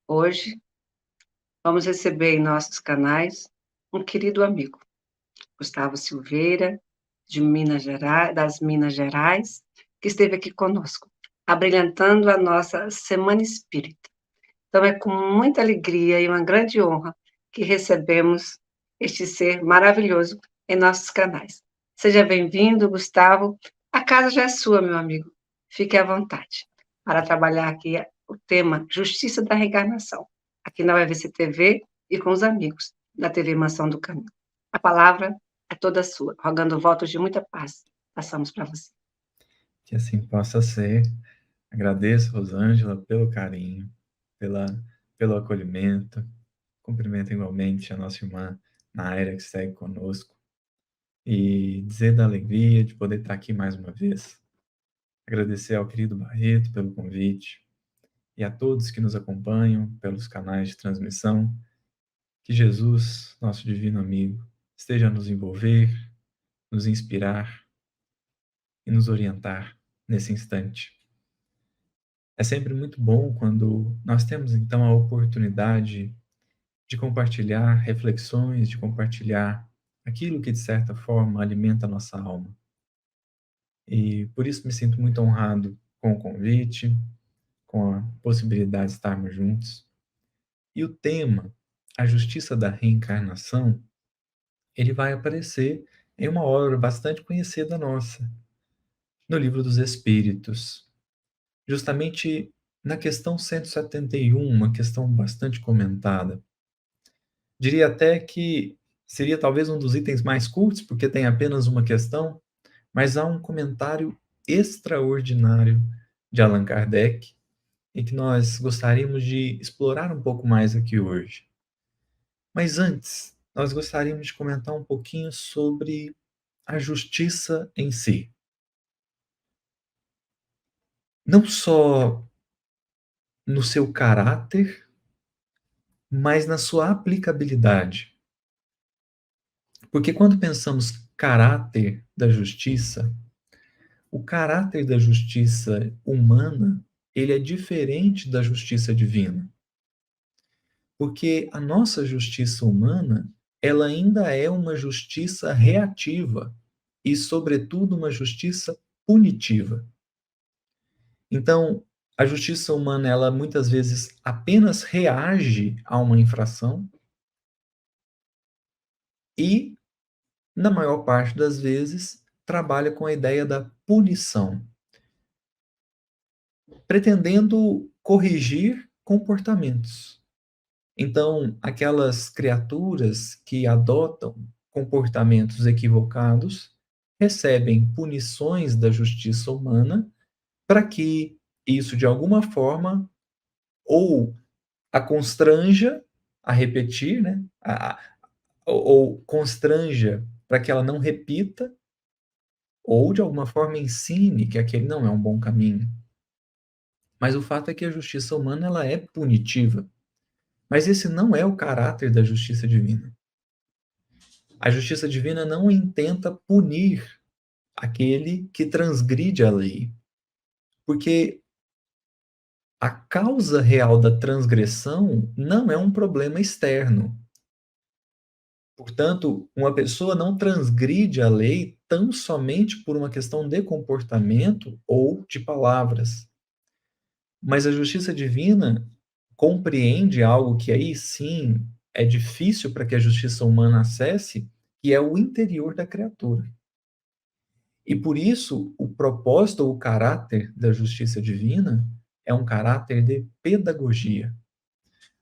Hoje vamos receber em nossos canais um querido amigo, Gustavo Silveira, das Minas Gerais, que esteve aqui conosco, abrilhantando a nossa Semana Espírita. Então é com muita alegria e uma grande honra que recebemos este ser maravilhoso em nossos canais. Seja bem-vindo, Gustavo. A casa já é sua, meu amigo. Fique à vontade para trabalhar aqui o tema Justiça da Reencarnação, aqui na UFC TV e com os amigos da TV Mansão do Caminho. A palavra é toda sua, rogando votos de muita paz. Passamos para você. Que assim possa ser. Agradeço, Rosângela, pelo carinho, pela, pelo acolhimento. Cumprimento igualmente a nossa irmã Naira, que segue conosco. E dizer da alegria de poder estar aqui mais uma vez. Agradecer ao querido Barreto pelo convite e a todos que nos acompanham pelos canais de transmissão. Que Jesus, nosso divino amigo, esteja a nos envolver, nos inspirar e nos orientar nesse instante. É sempre muito bom quando nós temos então a oportunidade de compartilhar reflexões, de compartilhar aquilo que de certa forma alimenta a nossa alma. E por isso me sinto muito honrado com o convite, com a possibilidade de estarmos juntos. E o tema, a justiça da reencarnação, ele vai aparecer em uma obra bastante conhecida nossa, no Livro dos Espíritos. Justamente na questão 171, uma questão bastante comentada. Diria até que seria talvez um dos itens mais curtos, porque tem apenas uma questão, mas há um comentário extraordinário de Allan Kardec e que nós gostaríamos de explorar um pouco mais aqui hoje. Mas antes, nós gostaríamos de comentar um pouquinho sobre a justiça em si. Não só no seu caráter, mas na sua aplicabilidade. Porque quando pensamos caráter da justiça, o caráter da justiça humana, ele é diferente da justiça divina. Porque a nossa justiça humana, ela ainda é uma justiça reativa e, sobretudo, uma justiça punitiva. Então, a justiça humana, ela muitas vezes apenas reage a uma infração e, na maior parte das vezes, trabalha com a ideia da punição, pretendendo corrigir comportamentos. Então, aquelas criaturas que adotam comportamentos equivocados recebem punições da justiça humana para que isso, de alguma forma, ou a constranja a repetir, né? Ou constranja para que ela não repita, ou de alguma forma ensine que aquele não é um bom caminho. Mas o fato é que a justiça humana ela é punitiva. Mas esse não é o caráter da justiça divina. A justiça divina não intenta punir aquele que transgride a lei, porque a causa real da transgressão não é um problema externo. Portanto, uma pessoa não transgride a lei tão somente por uma questão de comportamento ou de palavras. Mas a justiça divina compreende algo que aí sim é difícil para que a justiça humana acesse, que é o interior da criatura. E por isso, o propósito ou o caráter da justiça divina é um caráter de pedagogia.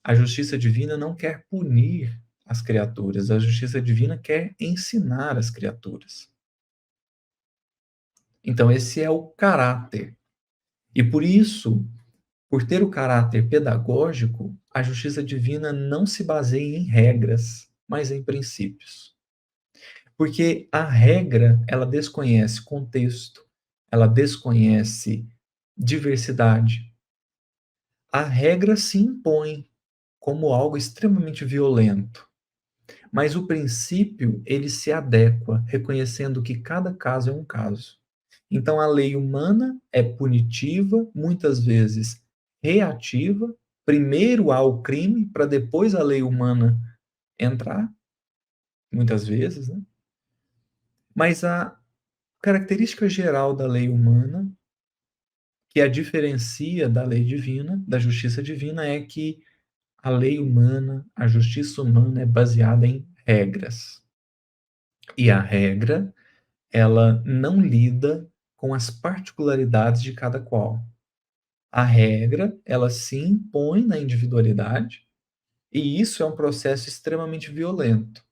A justiça divina não quer punir as criaturas, a justiça divina quer ensinar as criaturas. Então, esse é o caráter. E por isso, por ter o caráter pedagógico, a justiça divina não se baseia em regras, mas em princípios. Porque a regra, ela desconhece contexto, ela desconhece diversidade. A regra se impõe como algo extremamente violento, mas o princípio, ele se adequa, reconhecendo que cada caso é um caso. Então, a lei humana é punitiva, muitas vezes reativa, primeiro há o crime para depois a lei humana entrar, muitas vezes, né? Mas a característica geral da lei humana, que a diferencia da lei divina, da justiça divina, é que a lei humana, a justiça humana é baseada em regras. E a regra, ela não lida com as particularidades de cada qual. A regra, ela se impõe na individualidade, e isso é um processo extremamente violento,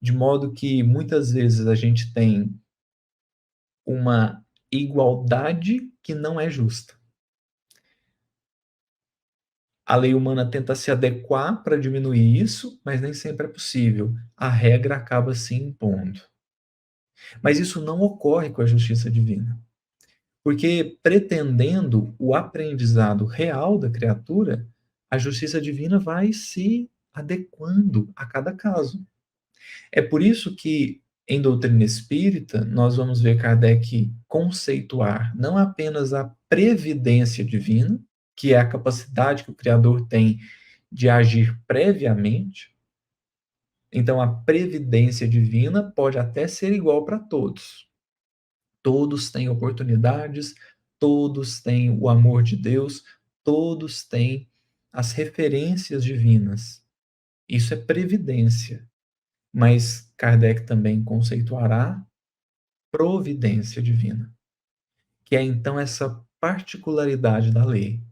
de modo que muitas vezes a gente tem uma igualdade que não é justa. A lei humana tenta se adequar para diminuir isso, mas nem sempre é possível. A regra acaba se impondo. Mas isso não ocorre com a justiça divina. Porque, pretendendo o aprendizado real da criatura, a justiça divina vai se adequando a cada caso. É por isso que, em doutrina espírita, nós vamos ver Kardec conceituar não apenas a previdência divina, que é a capacidade que o Criador tem de agir previamente. Então, a previdência divina pode até ser igual para todos. Todos têm oportunidades, todos têm o amor de Deus, todos têm as referências divinas. Isso é previdência. Mas Kardec também conceituará providência divina, que é então essa particularidade da lei.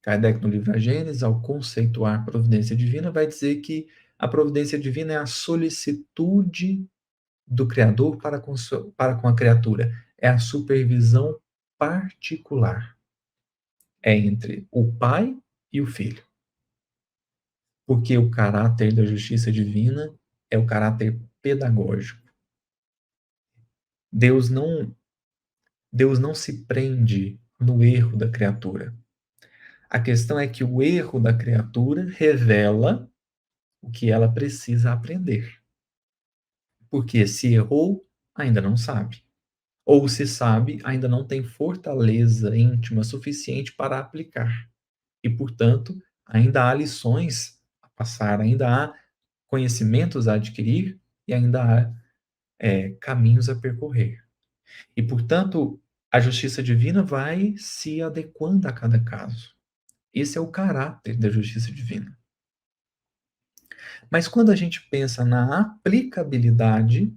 Kardec, no livro A Gênesis, ao conceituar providência divina, vai dizer que a providência divina é a solicitude do Criador para com a criatura, é a supervisão particular. É entre o pai e o filho. Porque o caráter da justiça divina é o caráter pedagógico. Deus não, Deus não se prende no erro da criatura. A questão é que o erro da criatura revela o que ela precisa aprender. Porque se errou, ainda não sabe. Ou se sabe, ainda não tem fortaleza íntima suficiente para aplicar. E, portanto, ainda há lições a passar, ainda há conhecimentos a adquirir e ainda há caminhos a percorrer. E, portanto, a justiça divina vai se adequando a cada caso. Esse é o caráter da justiça divina. Mas quando a gente pensa na aplicabilidade,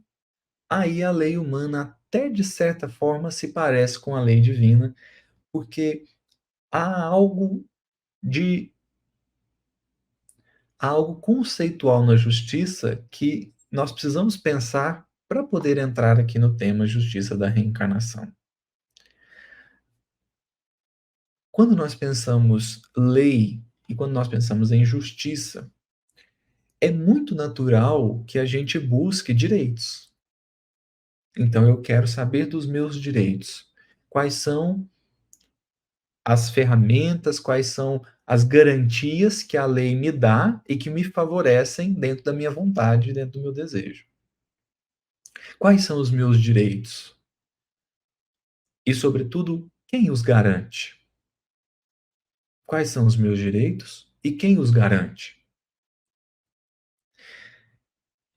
aí a lei humana até de certa forma se parece com a lei divina, porque há algo de há algo conceitual na justiça que nós precisamos pensar para poder entrar aqui no tema justiça da reencarnação. Quando nós pensamos lei e quando nós pensamos em justiça, é muito natural que a gente busque direitos. Então eu quero saber dos meus direitos. Quais são as ferramentas, quais são as garantias que a lei me dá e que me favorecem dentro da minha vontade, dentro do meu desejo. Quais são os meus direitos? E, sobretudo, quem os garante? Quais são os meus direitos e quem os garante?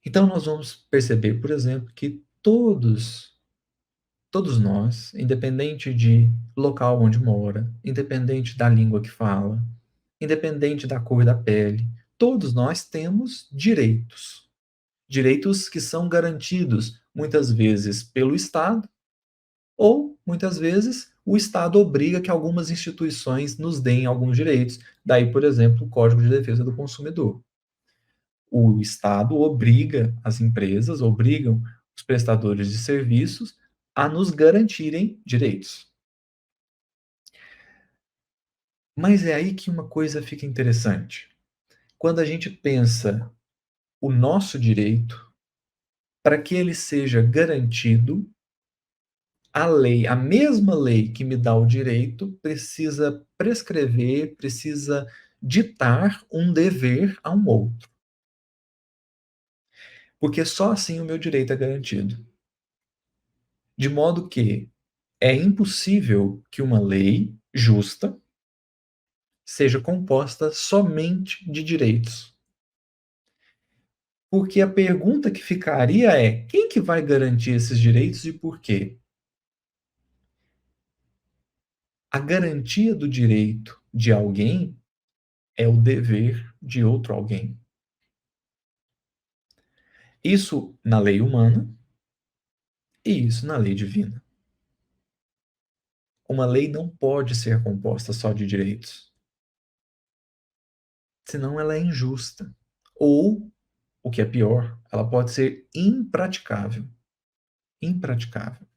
Então, nós vamos perceber, por exemplo, que todos nós, independente de local onde mora, independente da língua que fala, independente da cor da pele, todos nós temos direitos. Direitos que são garantidos muitas vezes pelo Estado, ou muitas vezes o Estado obriga que algumas instituições nos deem alguns direitos. Daí, por exemplo, o Código de Defesa do Consumidor. O Estado obriga as empresas, obrigam os prestadores de serviços a nos garantirem direitos. Mas é aí que uma coisa fica interessante. Quando a gente pensa o nosso direito, para que ele seja garantido, a lei, a mesma lei que me dá o direito, precisa prescrever, precisa ditar um dever a um outro. Porque só assim o meu direito é garantido. De modo que é impossível que uma lei justa seja composta somente de direitos. Porque a pergunta que ficaria é: quem que vai garantir esses direitos e por quê? A garantia do direito de alguém é o dever de outro alguém. Isso na lei humana e isso na lei divina. Uma lei não pode ser composta só de direitos, senão ela é injusta. Ou, o que é pior, ela pode ser impraticável. Impraticável.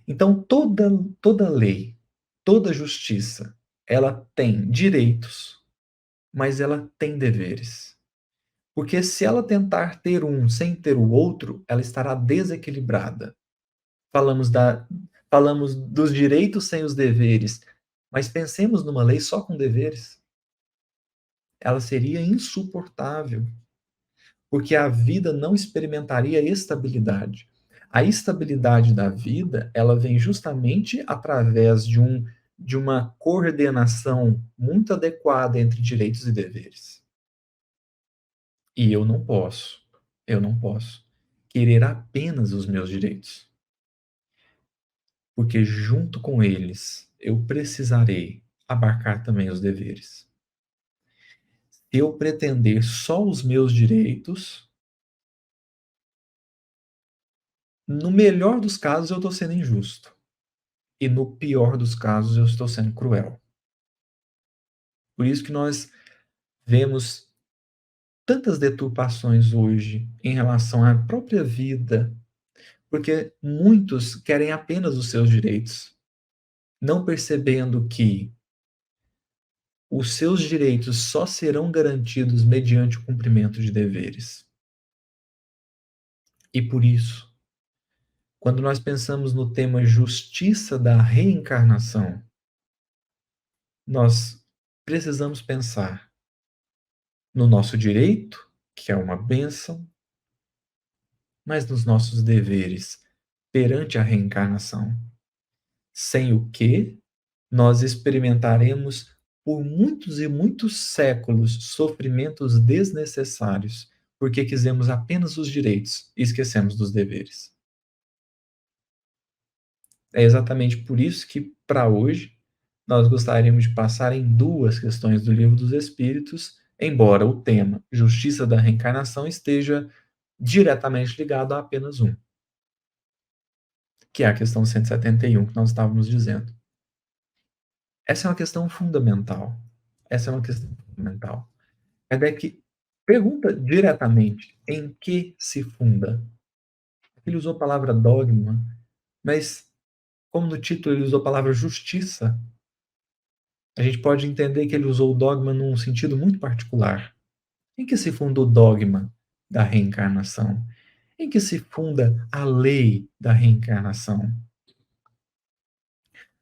Então, toda lei, toda justiça, ela tem direitos, mas ela tem deveres. Porque se ela tentar ter um sem ter o outro, ela estará desequilibrada. Falamos, falamos dos direitos sem os deveres, mas pensemos numa lei só com deveres. Ela seria insuportável, porque a vida não experimentaria estabilidade. A estabilidade da vida, ela vem justamente através de uma coordenação muito adequada entre direitos e deveres. E eu não posso querer apenas os meus direitos, porque junto com eles eu precisarei abarcar também os deveres. Se eu pretender só os meus direitos, no melhor dos casos eu estou sendo injusto, e no pior dos casos eu estou sendo cruel. Por isso que nós vemos tantas deturpações hoje em relação à própria vida, porque muitos querem apenas os seus direitos, não percebendo que os seus direitos só serão garantidos mediante o cumprimento de deveres. E por isso, quando nós pensamos no tema justiça da reencarnação, nós precisamos pensar no nosso direito, que é uma bênção, mas nos nossos deveres perante a reencarnação, sem o que nós experimentaremos por muitos e muitos séculos sofrimentos desnecessários, porque quisemos apenas os direitos e esquecemos dos deveres. É exatamente por isso que, para hoje, nós gostaríamos de passar em duas questões do Livro dos Espíritos, embora o tema justiça da reencarnação esteja diretamente ligado a apenas um, que é a questão 171 que nós estávamos dizendo. Essa é uma questão fundamental. Essa é uma questão fundamental. Kardec pergunta diretamente em que se funda. Ele usou a palavra dogma, mas como no título ele usou a palavra justiça, a gente pode entender que ele usou o dogma num sentido muito particular. Em que se funda o dogma da reencarnação? Em que se funda a lei da reencarnação?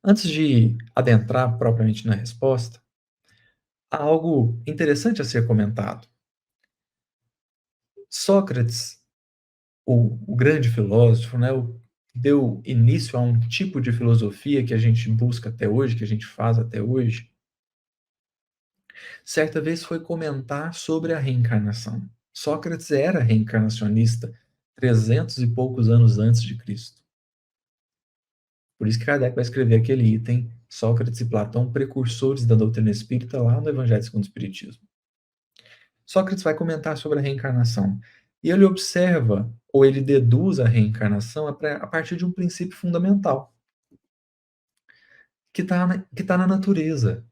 Antes de adentrar propriamente na resposta, há algo interessante a ser comentado. Sócrates, o grande filósofo, né, deu início a um tipo de filosofia que a gente busca até hoje, que a gente faz até hoje, certa vez foi comentar sobre a reencarnação. Sócrates era reencarnacionista 300 e poucos anos antes de Cristo. Por isso que Kardec vai escrever aquele item, Sócrates e Platão, precursores da doutrina espírita, lá no Evangelho segundo o Espiritismo. Sócrates vai comentar sobre a reencarnação. E ele observa, ou ele deduz a reencarnação a partir de um princípio fundamental, que tá na natureza.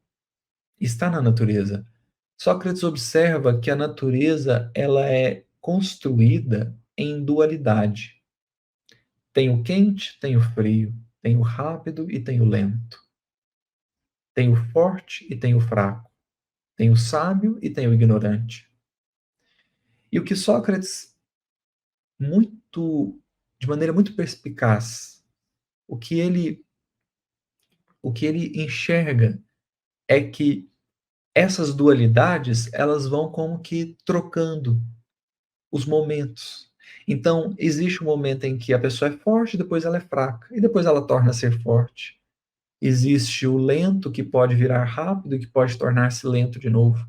Está na natureza. Sócrates observa que a natureza ela é construída em dualidade. Tem o quente, tem o frio, tem o rápido e tem o lento. Tem o forte e tem o fraco. Tem o sábio e tem o ignorante. E o que Sócrates, de maneira muito perspicaz, o que ele, o que ele enxerga é que essas dualidades elas vão como que trocando os momentos. Então, existe um momento em que a pessoa é forte, depois ela é fraca, e depois ela torna a ser forte. Existe o lento que pode virar rápido e que pode tornar-se lento de novo.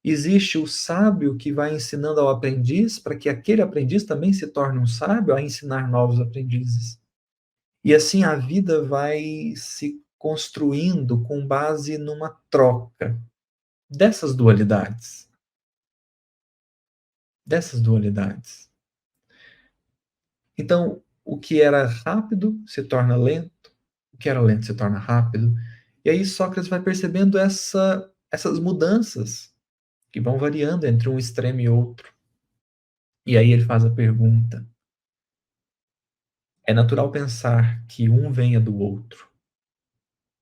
Existe o sábio que vai ensinando ao aprendiz para que aquele aprendiz também se torne um sábio a ensinar novos aprendizes. E assim a vida vai se construindo com base numa troca dessas dualidades. Dessas dualidades. Então, o que era rápido se torna lento, o que era lento se torna rápido. E aí Sócrates vai percebendo essas mudanças que vão variando entre um extremo e outro. E aí ele faz a pergunta: é natural pensar que um venha do outro.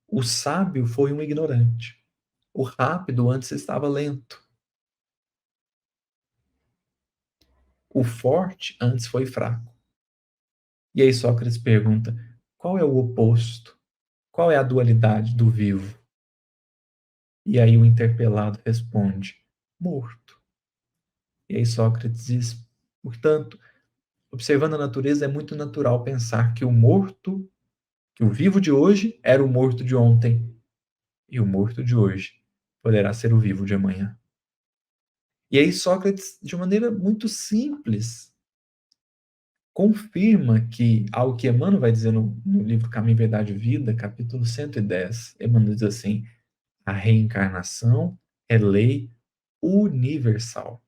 O sábio foi um ignorante. O rápido antes estava lento. O forte antes foi fraco. E aí Sócrates pergunta: qual é o oposto? Qual é a dualidade do vivo? E aí o interpelado responde: morto. E aí Sócrates diz: portanto, observando a natureza, é muito natural pensar que o morto, que o vivo de hoje era o morto de ontem, e o morto de hoje poderá ser o vivo de amanhã. E aí Sócrates, de maneira muito simples, confirma que algo que Emmanuel vai dizer no livro Caminho, Verdade e Vida, capítulo 110, Emmanuel diz assim: a reencarnação é lei universal.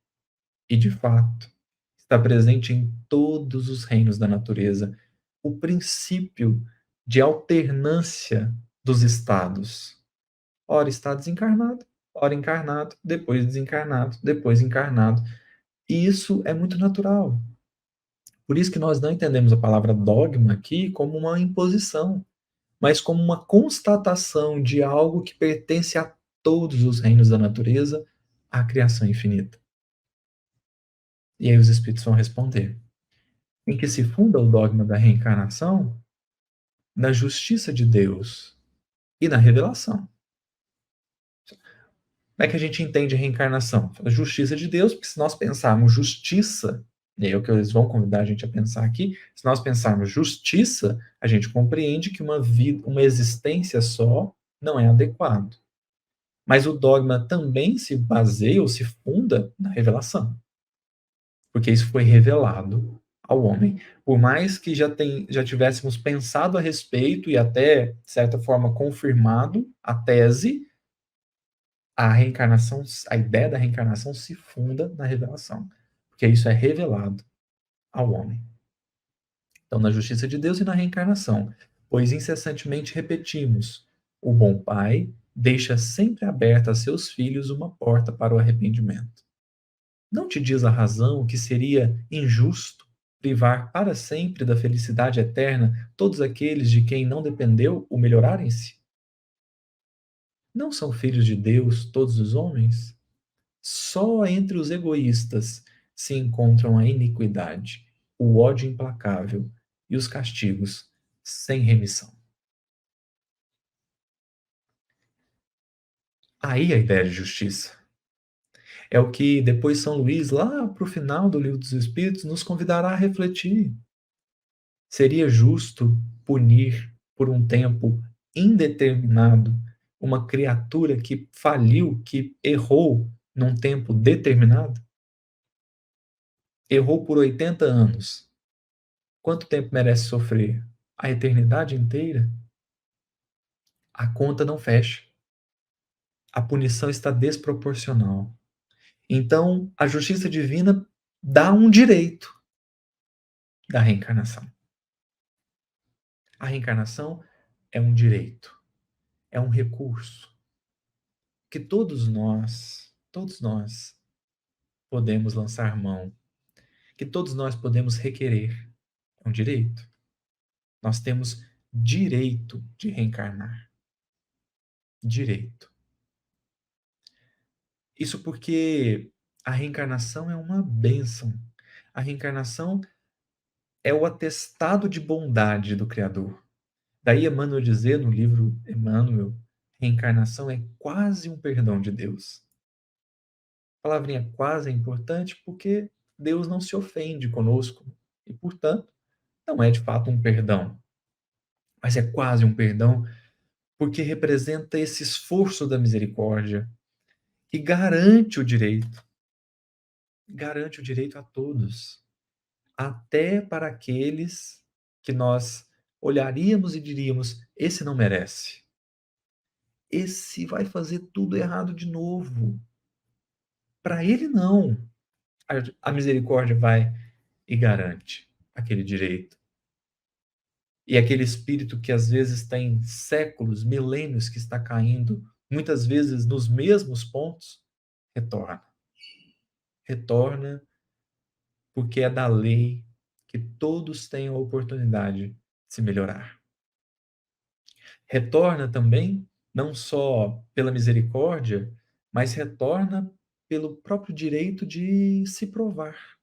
E, de fato, está presente em todos os reinos da natureza o princípio de alternância dos estados. Ora está desencarnado, ora encarnado, depois desencarnado, depois encarnado. E isso é muito natural. Por isso que nós não entendemos a palavra dogma aqui como uma imposição, mas como uma constatação de algo que pertence a todos os reinos da natureza, à criação infinita. E aí os espíritos vão responder: em que se funda o dogma da reencarnação? Na justiça de Deus e na revelação. Como é que a gente entende reencarnação? A justiça de Deus, porque se nós pensarmos justiça, e é o que eles vão convidar a gente a pensar aqui, se nós pensarmos justiça, a gente compreende que uma vida, uma existência só não é adequado. Mas o dogma também se baseia ou se funda na revelação, porque isso foi revelado ao homem. Por mais que já tivéssemos pensado a respeito e até, de certa forma, confirmado a tese, a reencarnação, a ideia da reencarnação se funda na revelação, porque isso é revelado ao homem. Então, na justiça de Deus e na reencarnação, pois incessantemente repetimos: o bom pai deixa sempre aberta a seus filhos uma porta para o arrependimento. Não te diz a razão que seria injusto privar para sempre da felicidade eterna todos aqueles de quem não dependeu o melhorarem-se? Não são filhos de Deus todos os homens? Só entre os egoístas se encontram a iniquidade, o ódio implacável e os castigos sem remissão. Aí a ideia de justiça. É o que depois São Luís, lá para o final do Livro dos Espíritos, nos convidará a refletir. Seria justo punir por um tempo indeterminado uma criatura que faliu, que errou num tempo determinado? Errou por 80 anos. Quanto tempo merece sofrer? A eternidade inteira? A conta não fecha. A punição está desproporcional. Então, a justiça divina dá um direito da reencarnação. A reencarnação é um direito, é um recurso que todos nós podemos lançar mão, que todos nós podemos requerer. É um direito. Nós temos direito de reencarnar. Direito. Isso porque a reencarnação é uma bênção. A reencarnação é o atestado de bondade do Criador. Daí Emmanuel dizer no livro Emmanuel, reencarnação é quase um perdão de Deus. A palavrinha quase é importante porque Deus não se ofende conosco e, portanto, não é de fato um perdão, mas é quase um perdão porque representa esse esforço da misericórdia que garante o direito a todos, até para aqueles que nós olharíamos e diríamos: esse não merece, esse vai fazer tudo errado de novo. Para ele, não. A misericórdia vai e garante aquele direito. E aquele espírito que às vezes tem séculos, milênios que está caindo, muitas vezes nos mesmos pontos, retorna. Retorna porque é da lei que todos tenham a oportunidade de se melhorar. Retorna também, não só pela misericórdia, mas retorna pelo próprio direito de se provar.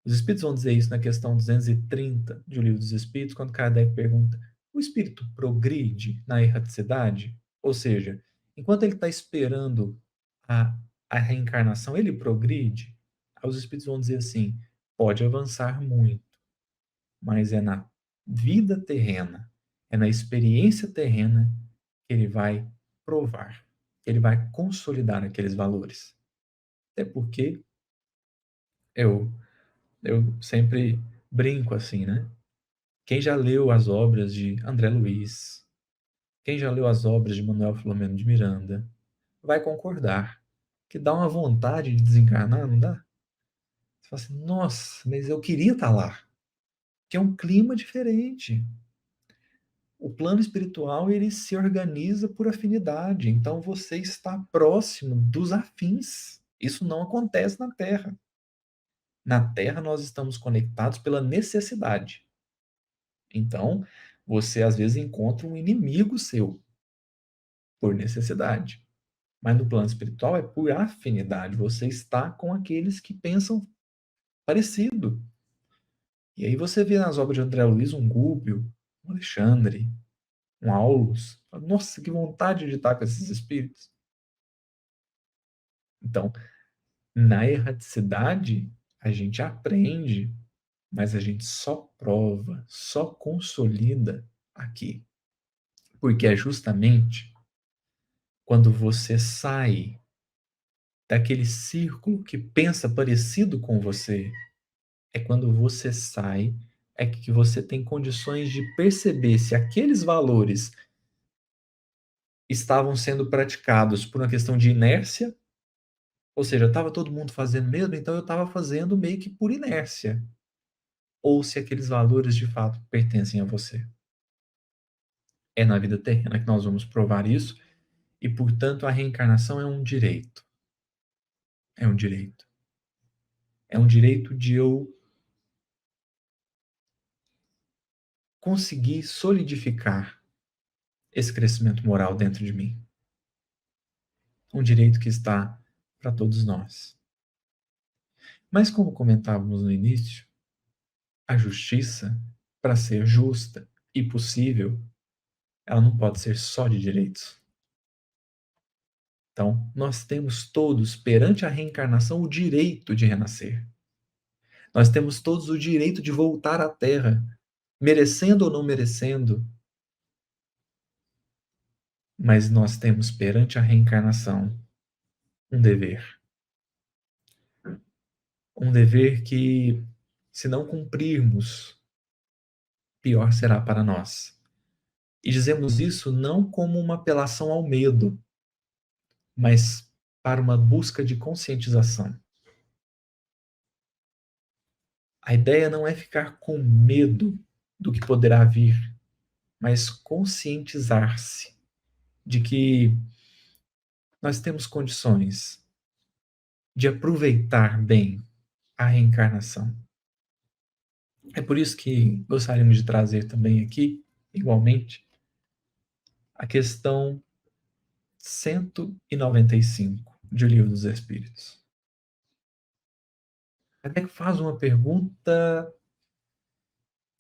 Os Espíritos vão dizer isso na questão 230 de O Livro dos Espíritos, quando Kardec pergunta: o espírito progride na erraticidade? Ou seja, enquanto ele está esperando a, a reencarnação, ele progride? Aí os Espíritos vão dizer assim: pode avançar muito, mas é na vida terrena, é na experiência terrena que ele vai provar, que ele vai consolidar aqueles valores. Até porque eu, eu sempre brinco assim, né? Quem já leu as obras de André Luiz, quem já leu as obras de Manuel Filomeno de Miranda, vai concordar que dá uma vontade de desencarnar, não dá? Você fala assim: nossa, mas eu queria estar lá, que é um clima diferente. O plano espiritual, ele se organiza por afinidade, então você está próximo dos afins. Isso não acontece na Terra. Na Terra nós estamos conectados pela necessidade. Então, você às vezes encontra um inimigo seu por necessidade. Mas no plano espiritual é por afinidade. Você está com aqueles que pensam parecido. E aí você vê nas obras de André Luiz um Gúbio, um Alexandre, um Aulus. Nossa, que vontade de estar com esses espíritos. Então, na erraticidade, a gente aprende, mas a gente só prova, só consolida aqui. Porque é justamente quando você sai daquele círculo que pensa parecido com você, é quando você sai, é que você tem condições de perceber se aqueles valores estavam sendo praticados por uma questão de inércia, ou seja, estava todo mundo fazendo mesmo, então eu estava fazendo meio que por inércia, ou se aqueles valores de fato pertencem a você. É na vida terrena que nós vamos provar isso, e portanto a reencarnação é um direito. É um direito. É um direito de eu conseguir solidificar esse crescimento moral dentro de mim. Um direito que está para todos nós. Mas, como comentávamos no início, a justiça, para ser justa e possível, ela não pode ser só de direitos. Então, nós temos todos, perante a reencarnação, o direito de renascer. Nós temos todos o direito de voltar à Terra, merecendo ou não merecendo. Mas nós temos, perante a reencarnação, um dever. Um dever que, se não cumprirmos, pior será para nós. E dizemos isso não como uma apelação ao medo, mas para uma busca de conscientização. A ideia não é ficar com medo do que poderá vir, mas conscientizar-se de que nós temos condições de aproveitar bem a reencarnação. É por isso que gostaríamos de trazer também aqui, igualmente, a questão 195 de O Livro dos Espíritos. Kardec faz uma pergunta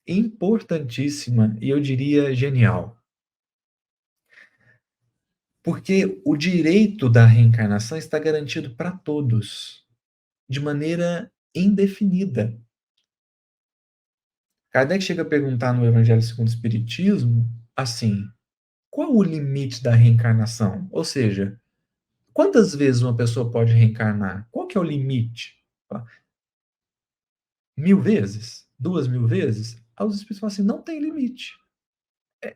importantíssima e eu diria genial. Porque o direito da reencarnação está garantido para todos, de maneira indefinida. Kardec chega a perguntar no Evangelho segundo o Espiritismo assim: qual o limite da reencarnação? Ou seja, quantas vezes uma pessoa pode reencarnar? Qual que é o limite? 1000 vezes? 2000 vezes? Aí os espíritos falam assim, não tem limite.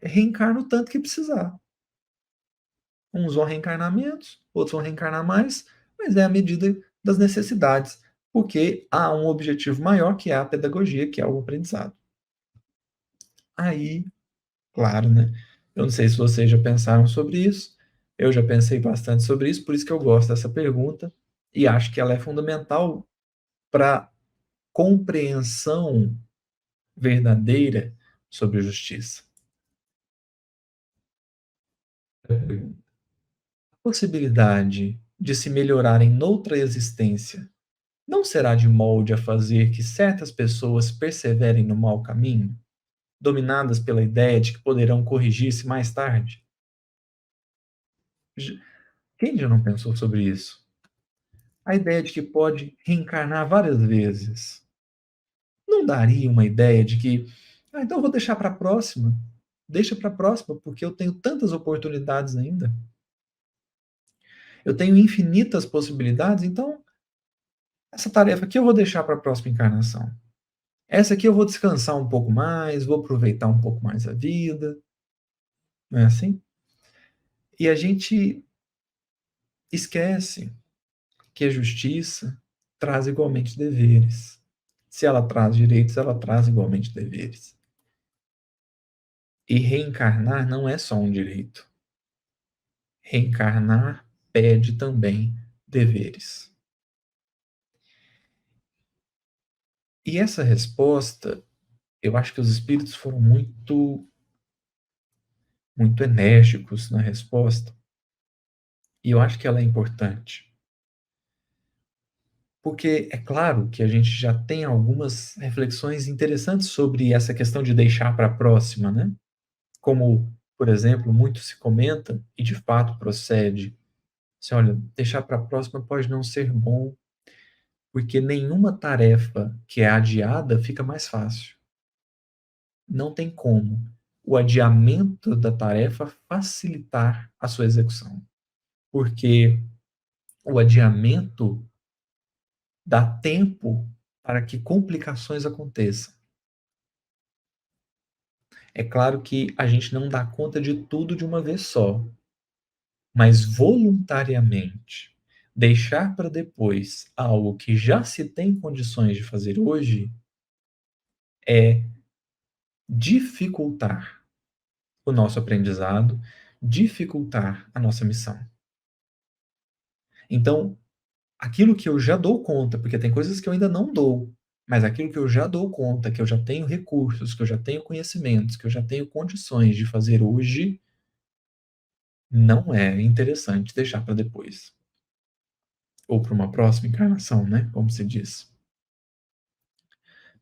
Reencarna o tanto que precisar. Uns vão reencarnar menos, outros vão reencarnar mais, mas é a medida das necessidades, porque há um objetivo maior, que é a pedagogia, que é o aprendizado. Aí, claro, né? Eu não sei se vocês já pensaram sobre isso, eu já pensei bastante sobre isso, por isso que eu gosto dessa pergunta e acho que ela é fundamental para compreensão verdadeira sobre justiça. A possibilidade de se melhorar em outra existência não será de molde a fazer que certas pessoas perseverem no mau caminho, dominadas pela ideia de que poderão corrigir-se mais tarde? Quem já não pensou sobre isso? A ideia de que pode reencarnar várias vezes não daria uma ideia de que, então eu vou deixar para a próxima? Deixa para a próxima, porque eu tenho tantas oportunidades ainda. Eu tenho infinitas possibilidades, então essa tarefa aqui eu vou deixar para a próxima encarnação. Essa aqui eu vou descansar um pouco mais, vou aproveitar um pouco mais a vida. Não é assim? E a gente esquece que a justiça traz igualmente deveres. Se ela traz direitos, ela traz igualmente deveres. E reencarnar não é só um direito. Reencarnar pede também deveres. E essa resposta, eu acho que os espíritos foram muito enérgicos na resposta, e eu acho que ela é importante. Porque é claro que a gente já tem algumas reflexões interessantes sobre essa questão de deixar para a próxima, né? Como, por exemplo, muito se comenta, e de fato procede, assim, olha, deixar para a próxima pode não ser bom, porque nenhuma tarefa que é adiada fica mais fácil. Não tem como o adiamento da tarefa facilitar a sua execução, porque o adiamento dá tempo para que complicações aconteçam. É claro que a gente não dá conta de tudo de uma vez só, mas voluntariamente deixar para depois algo que já se tem condições de fazer hoje é dificultar o nosso aprendizado, dificultar a nossa missão. Então, aquilo que eu já dou conta, porque tem coisas que eu ainda não dou, mas aquilo que eu já dou conta, que eu já tenho recursos, que eu já tenho conhecimentos, que eu já tenho condições de fazer hoje, não é interessante deixar para depois. Ou para uma próxima encarnação, né? Como se diz.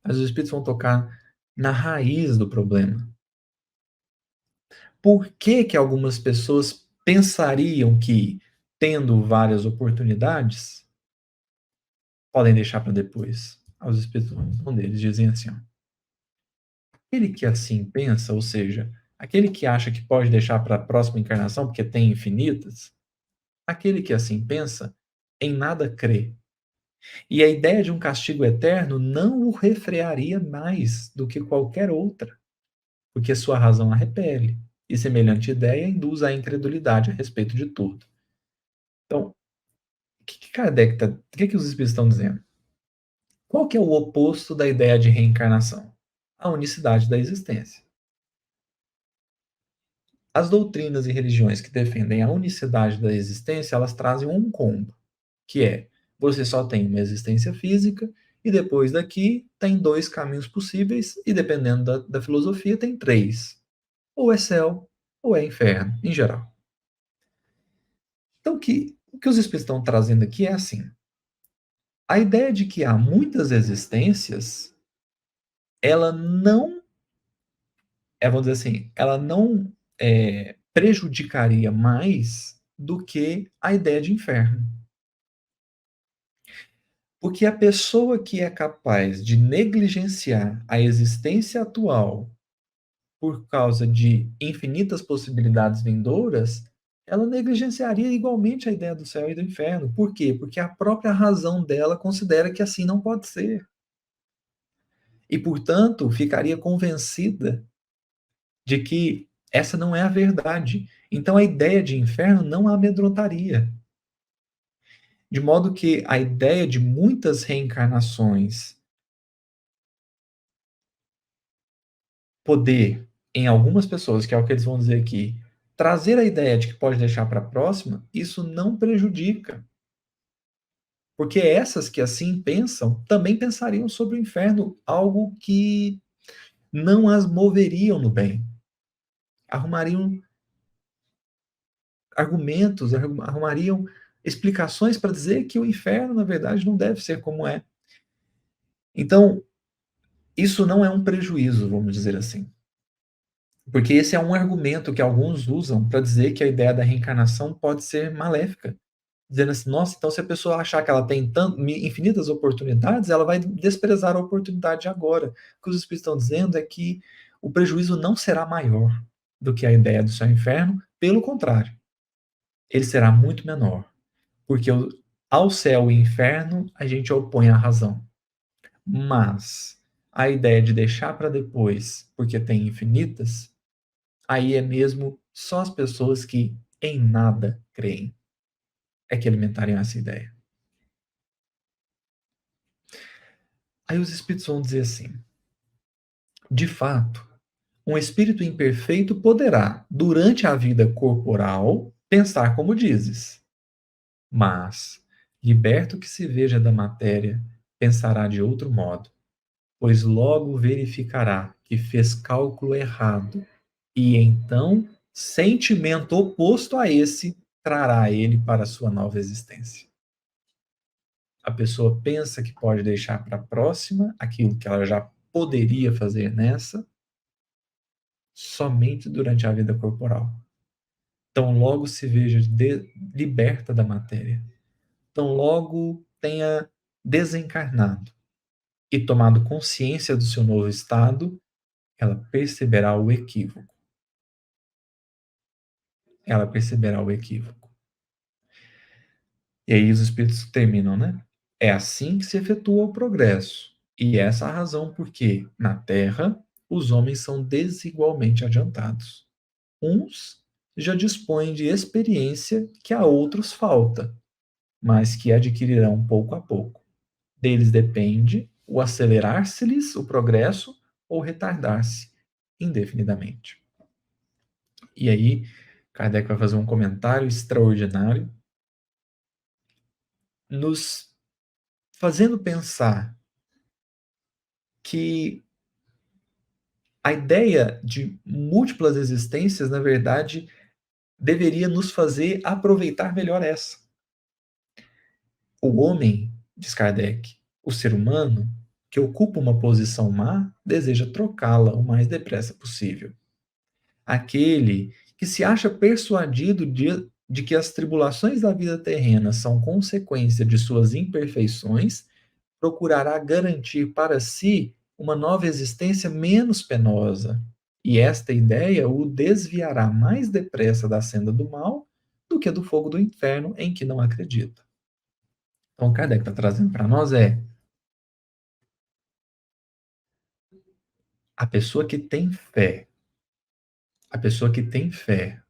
Mas os espíritos vão tocar na raiz do problema. Por que que algumas pessoas pensariam que, tendo várias oportunidades, podem deixar para depois? Os espíritos vão responder, eles dizem assim, ó, aquele que assim pensa, ou seja, aquele que acha que pode deixar para a próxima encarnação porque tem infinitas, aquele que assim pensa, em nada crê. E a ideia de um castigo eterno não o refrearia mais do que qualquer outra, porque sua razão a repele, e semelhante ideia induz à incredulidade a respeito de tudo. Então, o que os espíritos estão dizendo? Qual que é o oposto da ideia de reencarnação? A unicidade da existência. As doutrinas e religiões que defendem a unicidade da existência, elas trazem um combo, que é, você só tem uma existência física, e depois daqui tem dois caminhos possíveis, e dependendo da filosofia, tem três. Ou é céu, ou é inferno, em geral. Então, o que os espíritos estão trazendo aqui é assim, a ideia de que há muitas existências, ela não, vamos dizer assim, ela não prejudicaria mais do que a ideia de inferno. Porque a pessoa que é capaz de negligenciar a existência atual por causa de infinitas possibilidades vindouras, ela negligenciaria igualmente a ideia do céu e do inferno. Por quê? Porque a própria razão dela considera que assim não pode ser. E, portanto, ficaria convencida de que essa não é a verdade. Então, a ideia de inferno não a amedrontaria. De modo que a ideia de muitas reencarnações poder, em algumas pessoas, que é o que eles vão dizer aqui, trazer a ideia de que pode deixar para a próxima, isso não prejudica. Porque essas que assim pensam também pensariam sobre o inferno, algo que não as moveriam no bem. Arrumariam argumentos, arrumariam explicações para dizer que o inferno, na verdade, não deve ser como é. Então, isso não é um prejuízo, vamos dizer assim. Porque esse é um argumento que alguns usam para dizer que a ideia da reencarnação pode ser maléfica. Dizendo assim, nossa, então se a pessoa achar que ela tem infinitas oportunidades, ela vai desprezar a oportunidade agora. O que os espíritos estão dizendo é que o prejuízo não será maior do que a ideia do céu e inferno, pelo contrário, ele será muito menor. Porque ao céu e inferno a gente opõe a razão. Mas a ideia de deixar para depois, porque tem infinitas, aí é mesmo só as pessoas que em nada creem é que alimentariam essa ideia. Aí os espíritos vão dizer assim: de fato, um espírito imperfeito poderá, durante a vida corporal, pensar como dizes, mas, liberto que se veja da matéria, pensará de outro modo, pois logo verificará que fez cálculo errado, e então sentimento oposto a esse trará ele para a sua nova existência. A pessoa pensa que pode deixar para a próxima aquilo que ela já poderia fazer nessa, somente durante a vida corporal. Tão logo se veja liberta da matéria, tão logo tenha desencarnado e tomado consciência do seu novo estado, ela perceberá o equívoco. Ela perceberá o equívoco. E aí os espíritos terminam, né? É assim que se efetua o progresso. E essa é a razão por que, na Terra, os homens são desigualmente adiantados. Uns já dispõem de experiência que a outros falta, mas que adquirirão pouco a pouco. Deles depende o acelerar-se-lhes o progresso ou retardar-se indefinidamente. E aí, Kardec vai fazer um comentário extraordinário, nos fazendo pensar que a ideia de múltiplas existências, na verdade, deveria nos fazer aproveitar melhor essa. O homem, diz Kardec, o ser humano, que ocupa uma posição má, deseja trocá-la o mais depressa possível. Aquele que se acha persuadido de que as tribulações da vida terrena são consequência de suas imperfeições, procurará garantir para si uma nova existência menos penosa. E esta ideia o desviará mais depressa da senda do mal do que do fogo do inferno em que não acredita. Então, o Kardec está trazendo para nós a pessoa que tem fé, a pessoa que tem fé,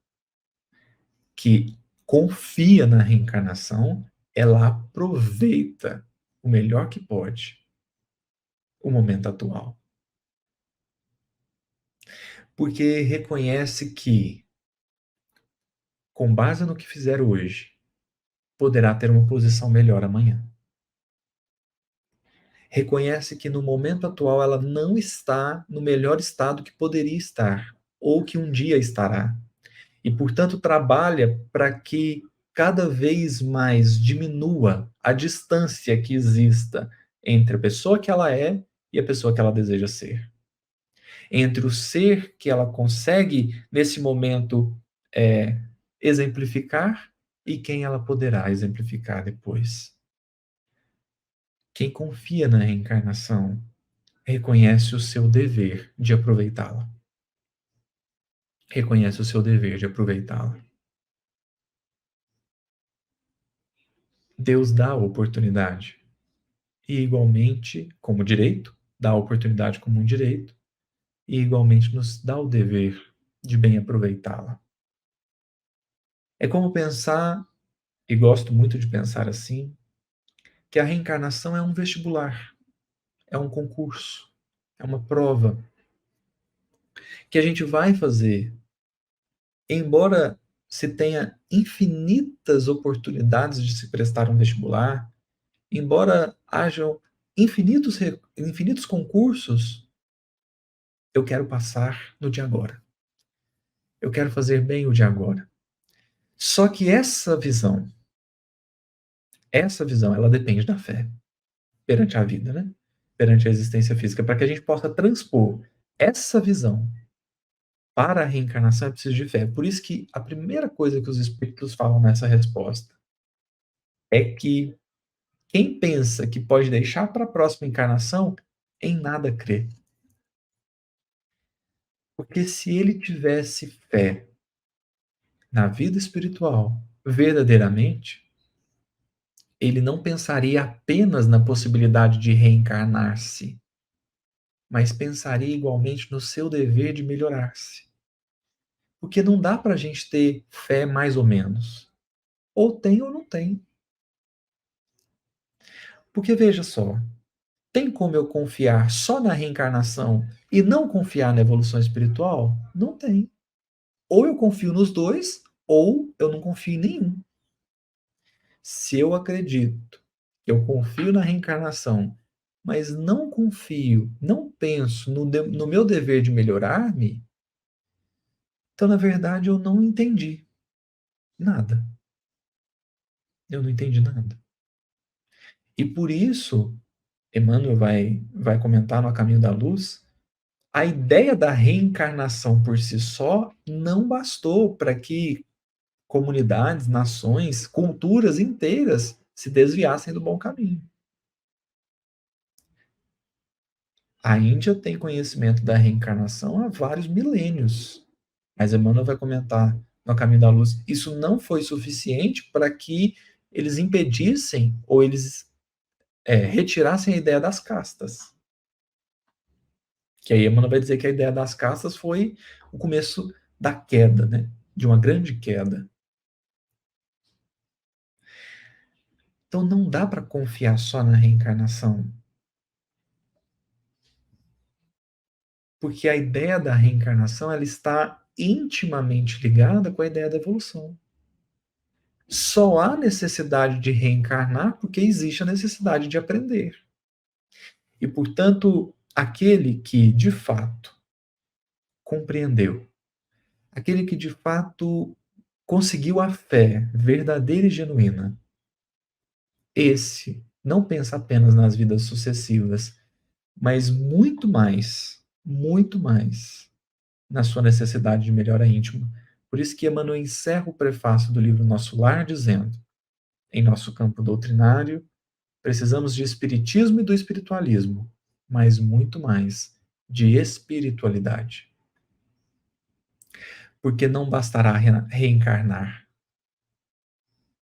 que confia na reencarnação, ela aproveita o melhor que pode o momento atual. Porque reconhece que, com base no que fizer hoje, poderá ter uma posição melhor amanhã. Reconhece que no momento atual ela não está no melhor estado que poderia estar, ou que um dia estará. E, portanto, trabalha para que cada vez mais diminua a distância que exista entre a pessoa que ela é e a pessoa que ela deseja ser. Entre o ser que ela consegue, nesse momento, exemplificar e quem ela poderá exemplificar depois. Quem confia na reencarnação reconhece o seu dever de aproveitá-la. reconhece o seu dever de aproveitá-la. Deus dá a oportunidade e, igualmente, como direito, dá a oportunidade como um direito e, igualmente, nos dá o dever de bem aproveitá-la. É como pensar, e gosto muito de pensar assim, que a reencarnação é um vestibular, é um concurso, é uma prova que a gente vai fazer, embora se tenha infinitas oportunidades de se prestar um vestibular, embora hajam infinitos concursos, eu quero passar no de agora. Eu quero fazer bem o de agora. Só que essa visão, ela depende da fé perante a vida, né? Perante a existência física, para que a gente possa transpor essa visão para a reencarnação é preciso de fé. Por isso que a primeira coisa que os espíritos falam nessa resposta é que quem pensa que pode deixar para a próxima encarnação, em nada crê. Porque se ele tivesse fé na vida espiritual verdadeiramente, ele não pensaria apenas na possibilidade de reencarnar-se, mas pensaria igualmente no seu dever de melhorar-se. Porque não dá para a gente ter fé mais ou menos. Ou tem ou não tem. Porque veja só, tem como eu confiar só na reencarnação e não confiar na evolução espiritual? Não tem. Ou eu confio nos dois, ou eu não confio em nenhum. Se eu acredito, eu confio na reencarnação, mas não confio, não penso no meu dever de melhorar-me, então, na verdade, eu não entendi nada. Eu não entendi nada. E por isso, Emmanuel vai comentar no A Caminho da Luz, a ideia da reencarnação por si só não bastou para que comunidades, nações, culturas inteiras se desviassem do bom caminho. A Índia tem conhecimento da reencarnação há vários milênios, mas Emmanuel vai comentar no Caminho da Luz, isso não foi suficiente para que eles impedissem ou eles retirassem a ideia das castas. Que aí Emmanuel vai dizer que a ideia das castas foi o começo da queda, né? De uma grande queda. Então não dá para confiar só na reencarnação. Porque a ideia da reencarnação ela está intimamente ligada com a ideia da evolução. Só há necessidade de reencarnar porque existe a necessidade de aprender. E, portanto, aquele que de fato compreendeu, aquele que de fato conseguiu a fé verdadeira e genuína, esse não pensa apenas nas vidas sucessivas, mas muito mais na sua necessidade de melhora íntima. Por isso que Emmanuel encerra o prefácio do livro Nosso Lar dizendo: em nosso campo doutrinário, precisamos de espiritismo e do espiritualismo, mas muito mais de espiritualidade. Porque não bastará reencarnar,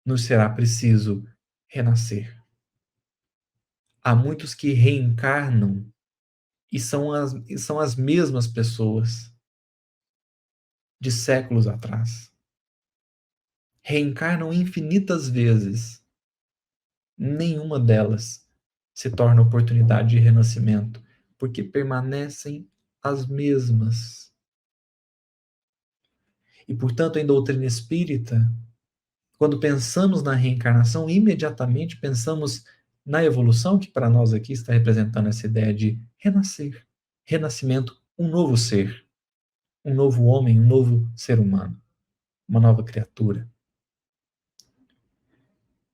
nos será preciso renascer. Há muitos que reencarnam e são as mesmas pessoas de séculos atrás. Reencarnam infinitas vezes. Nenhuma delas se torna oportunidade de renascimento, porque permanecem as mesmas. E, portanto, em doutrina espírita, quando pensamos na reencarnação, imediatamente pensamos na evolução, que para nós aqui está representando essa ideia de renascer, renascimento, um novo ser, um novo homem, um novo ser humano, uma nova criatura.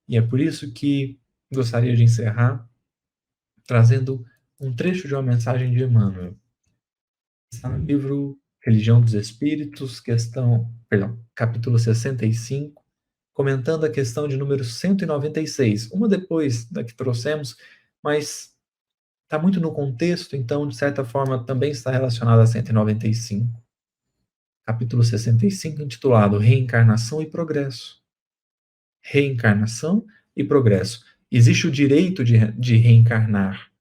E é por isso que gostaria de encerrar trazendo um trecho de uma mensagem de Emmanuel. Está no livro Religião dos Espíritos, capítulo 65, comentando a questão de número 196, uma depois da que trouxemos, mas está muito no contexto, então, de certa forma, também está relacionada a 195. capítulo 65, intitulado Reencarnação e Progresso. Reencarnação e progresso. Existe o direito de reencarnar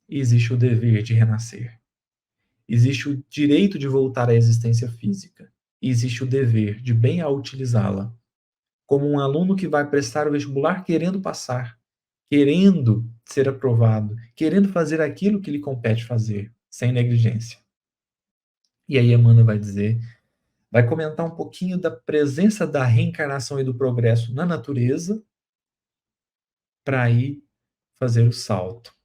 e existe o dever de renascer. Existe o direito de voltar à existência física e existe o dever de bem a utilizá-la. Como um aluno que vai prestar o vestibular querendo passar, querendo ser aprovado, querendo fazer aquilo que lhe compete fazer, sem negligência. E aí Emmanuel vai dizer, vai comentar um pouquinho da presença da reencarnação e do progresso na natureza, para aí fazer o salto.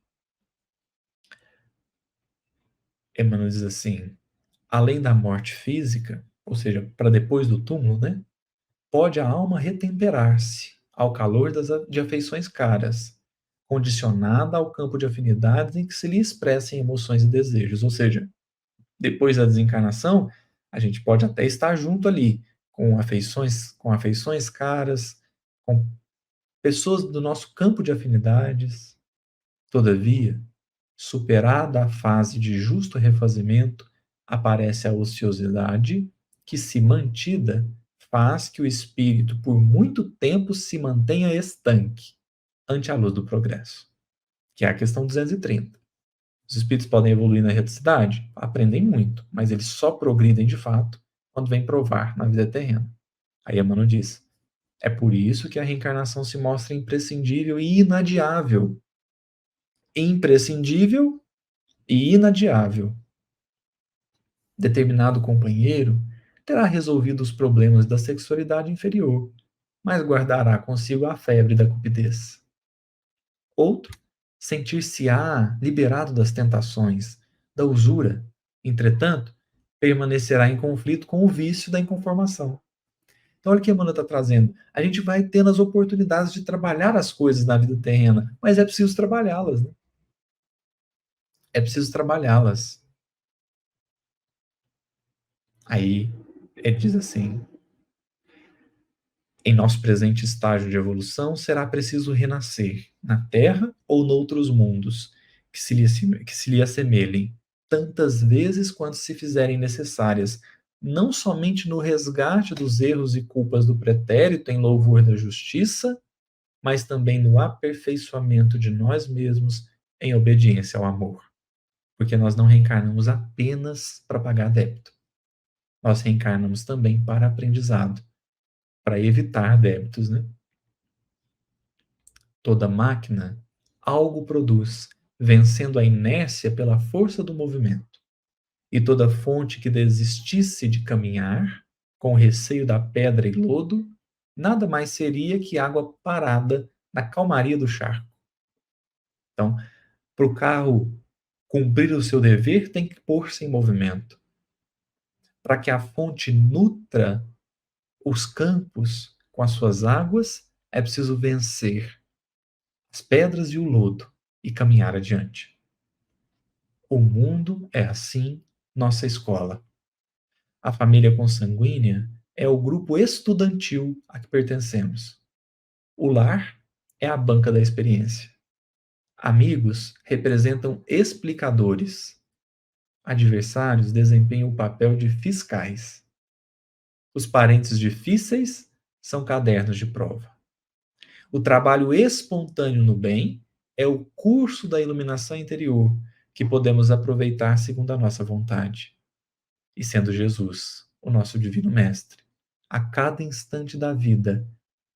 Emmanuel diz assim, além da morte física, ou seja, para depois do túmulo, né? Pode a alma retemperar-se ao calor de afeições caras, condicionada ao campo de afinidades em que se lhe expressem emoções e desejos. Ou seja, depois da desencarnação, a gente pode até estar junto ali, com afeições caras, com pessoas do nosso campo de afinidades. Todavia, superada a fase de justo refazimento, aparece a ociosidade que, se mantida, faz que o espírito por muito tempo se mantenha estanque ante a luz do progresso, que é a questão 230. Os espíritos podem evoluir na reticidade? Aprendem muito, mas eles só progridem de fato quando vêm provar na vida terrena. Aí Emmanuel diz, é por isso que a reencarnação se mostra imprescindível e inadiável. Imprescindível e inadiável. Determinado companheiro terá resolvido os problemas da sexualidade inferior, mas guardará consigo a febre da cupidez. Outro sentir-se-á liberado das tentações, da usura, entretanto, permanecerá em conflito com o vício da inconformação. Então, olha o que a Emmanuel está trazendo. A gente vai tendo as oportunidades de trabalhar as coisas na vida terrena, mas é preciso trabalhá-las. Né? É preciso trabalhá-las. Aí ele diz assim: em nosso presente estágio de evolução, será preciso renascer na Terra ou noutros mundos que se lhe assemelhem, tantas vezes quanto se fizerem necessárias, não somente no resgate dos erros e culpas do pretérito em louvor da justiça, mas também no aperfeiçoamento de nós mesmos em obediência ao amor. Porque nós não reencarnamos apenas para pagar débito. Nós reencarnamos também para aprendizado, para evitar débitos, né? Toda máquina algo produz, vencendo a inércia pela força do movimento. E toda fonte que desistisse de caminhar, com receio da pedra e lodo, nada mais seria que água parada na calmaria do charco. Então, para o carro cumprir o seu dever, tem que pôr-se em movimento. Para que a fonte nutra os campos com as suas águas, é preciso vencer as pedras e o lodo e caminhar adiante. O mundo é assim nossa escola. A família consanguínea é o grupo estudantil a que pertencemos. O lar é a banca da experiência. Amigos representam explicadores. Adversários desempenham o papel de fiscais. Os parentes difíceis são cadernos de prova. O trabalho espontâneo no bem é o curso da iluminação interior que podemos aproveitar segundo a nossa vontade. E sendo Jesus, o nosso divino mestre, a cada instante da vida,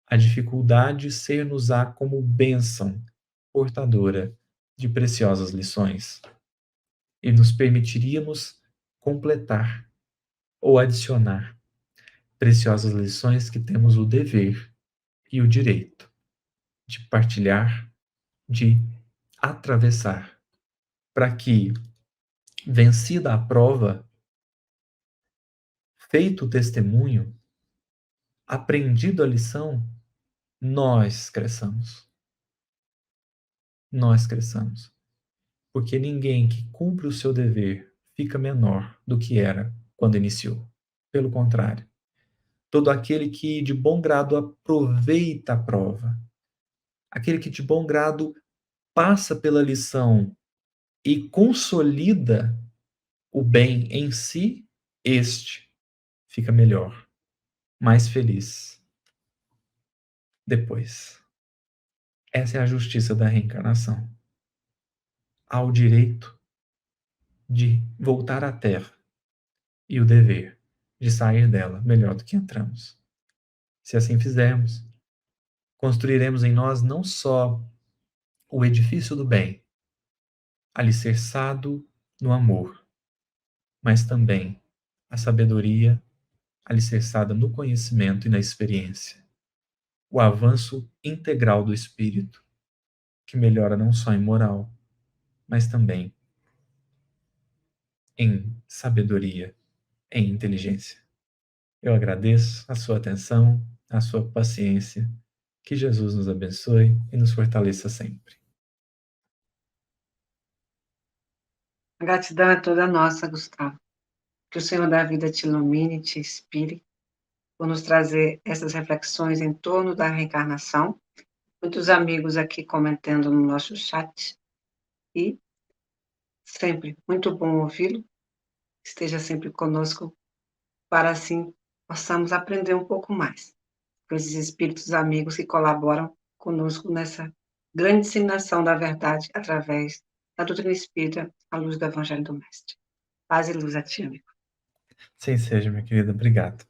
a dificuldade ser-nos-á como bênção portadora de preciosas lições. E nos permitiríamos completar ou adicionar preciosas lições que temos o dever e o direito de partilhar, de atravessar, para que, vencida a prova, feito o testemunho, aprendido a lição, nós cresçamos. Nós cresçamos. Porque ninguém que cumpre o seu dever fica menor do que era quando iniciou. Pelo contrário, todo aquele que de bom grado aproveita a prova, aquele que de bom grado passa pela lição e consolida o bem em si, este fica melhor, mais feliz depois. Essa é a justiça da reencarnação. Há o direito de voltar à Terra e o dever de sair dela melhor do que entramos. Se assim fizermos, construiremos em nós não só o edifício do bem, alicerçado no amor, mas também a sabedoria alicerçada no conhecimento e na experiência. O avanço integral do espírito, que melhora não só em moral, mas também em sabedoria, em inteligência. Eu agradeço a sua atenção, a sua paciência. Que Jesus nos abençoe e nos fortaleça sempre. A gratidão é toda nossa, Gustavo. Que o Senhor da vida te ilumine, te inspire, por nos trazer essas reflexões em torno da reencarnação. Muitos amigos aqui comentando no nosso chat. E sempre muito bom ouvi-lo. Esteja sempre conosco, para assim possamos aprender um pouco mais com esses espíritos amigos que colaboram conosco nessa grande disseminação da verdade através da doutrina espírita à luz do Evangelho do Mestre. Paz e luz a ti, amigo. Assim seja, minha querida. Obrigado.